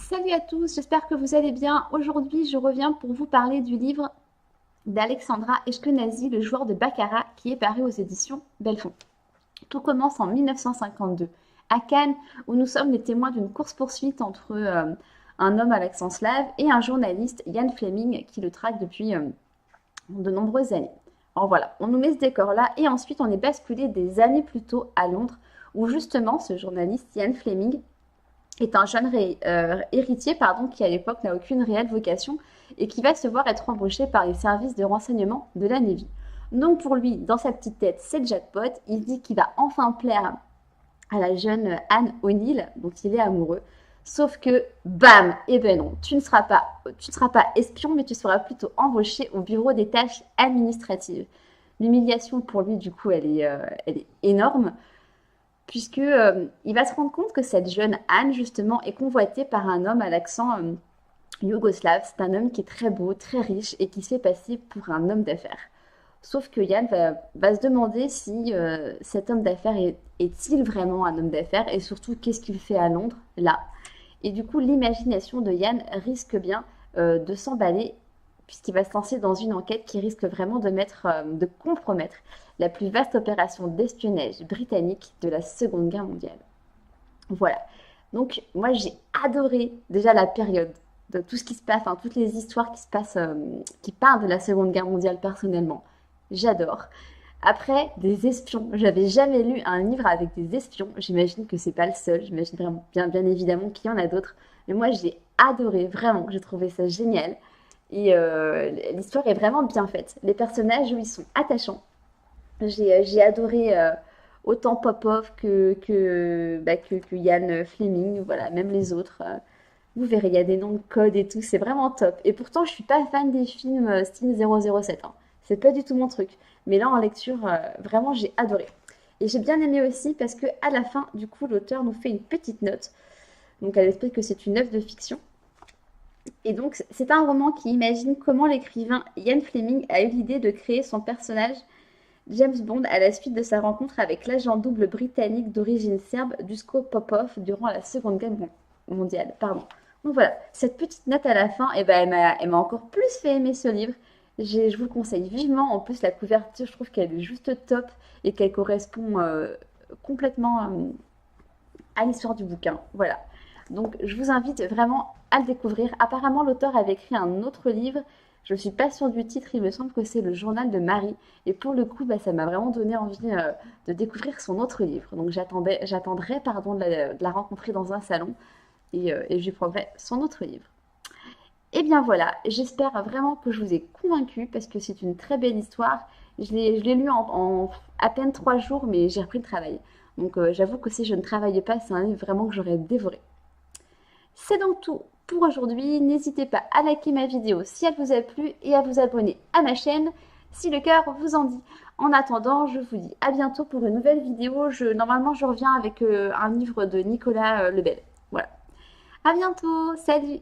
Salut à tous, j'espère que vous allez bien. Aujourd'hui, je reviens pour vous parler du livre d'Alexandra Eshkenazi, le joueur de baccarat, qui est paru aux éditions Belfond. Tout commence en 1952, à Cannes, où nous sommes les témoins d'une course-poursuite entre un homme à l'accent slave et un journaliste, Ian Fleming, qui le traque depuis de nombreuses années. Alors voilà, on nous met ce décor-là, et ensuite on est basculé des années plus tôt à Londres, où justement ce journaliste, Ian Fleming, est un jeune héritier qui à l'époque n'a aucune réelle vocation et qui va se voir être embauché par les services de renseignement de la Navy. Donc pour lui, dans sa petite tête, c'est jackpot. Il dit qu'il va enfin plaire à la jeune Anne O'Neill, dont il est amoureux. Sauf que, bam, eh ben non, tu ne seras pas espion, mais tu seras plutôt embauché au bureau des tâches administratives. L'humiliation pour lui, du coup, elle est énorme puisque il va se rendre compte que cette jeune Anne justement est convoitée par un homme à l'accent yougoslave. C'est un homme qui est très beau, très riche et qui se fait passer pour un homme d'affaires. Sauf que Yann va se demander si cet homme d'affaires est-il vraiment un homme d'affaires et surtout qu'est-ce qu'il fait à Londres là. Et du coup, l'imagination de Yann risque bien de s'emballer puisqu'il va se lancer dans une enquête qui risque vraiment de compromettre la plus vaste opération d'espionnage britannique de la Seconde Guerre mondiale. Voilà. Donc moi j'ai adoré déjà la période de tout ce qui se passe, enfin toutes les histoires qui se passent, qui parlent de la Seconde Guerre mondiale personnellement. J'adore. Après, des espions. J'avais jamais lu un livre avec des espions. J'imagine que c'est pas le seul. J'imagine vraiment, bien évidemment qu'il y en a d'autres. Mais moi, j'ai adoré, vraiment. J'ai trouvé ça génial. Et l'histoire est vraiment bien faite. Les personnages, ils sont attachants. J'ai adoré autant Popov que Ian Fleming. Voilà, même les autres. Vous verrez, il y a des noms de code et tout. C'est vraiment top. Et pourtant, je suis pas fan des films style 007. Hein. C'est pas du tout mon truc. Mais là, en lecture, vraiment, j'ai adoré. Et j'ai bien aimé aussi parce que à la fin, du coup, l'auteur nous fait une petite note. Donc, elle explique que c'est une œuvre de fiction. Et donc, c'est un roman qui imagine comment l'écrivain Ian Fleming a eu l'idée de créer son personnage James Bond à la suite de sa rencontre avec l'agent double britannique d'origine serbe Duško Popov durant la Seconde Guerre mondiale. Pardon. Donc voilà, cette petite note à la fin, eh ben, elle m'a encore plus fait aimer ce livre. Je vous le conseille vivement. En plus, la couverture, je trouve qu'elle est juste top et qu'elle correspond complètement à l'histoire du bouquin. Voilà. Donc, je vous invite vraiment à le découvrir. Apparemment, l'auteur avait écrit un autre livre. Je ne suis pas sûre du titre. Il me semble que c'est Le Journal de Marie. Et pour le coup, ça m'a vraiment donné envie de découvrir son autre livre. Donc, j'attendrai de la rencontrer dans un salon et je lui prendrai son autre livre. Et bien voilà, j'espère vraiment que je vous ai convaincu parce que c'est une très belle histoire. Je l'ai lu en à peine 3 jours, mais j'ai repris le travail. Donc j'avoue que si je ne travaillais pas, c'est un livre vraiment que j'aurais dévoré. C'est donc tout pour aujourd'hui. N'hésitez pas à liker ma vidéo si elle vous a plu et à vous abonner à ma chaîne si le cœur vous en dit. En attendant, je vous dis à bientôt pour une nouvelle vidéo. Normalement, je reviens avec un livre de Nicolas Lebel. Voilà. À bientôt. Salut!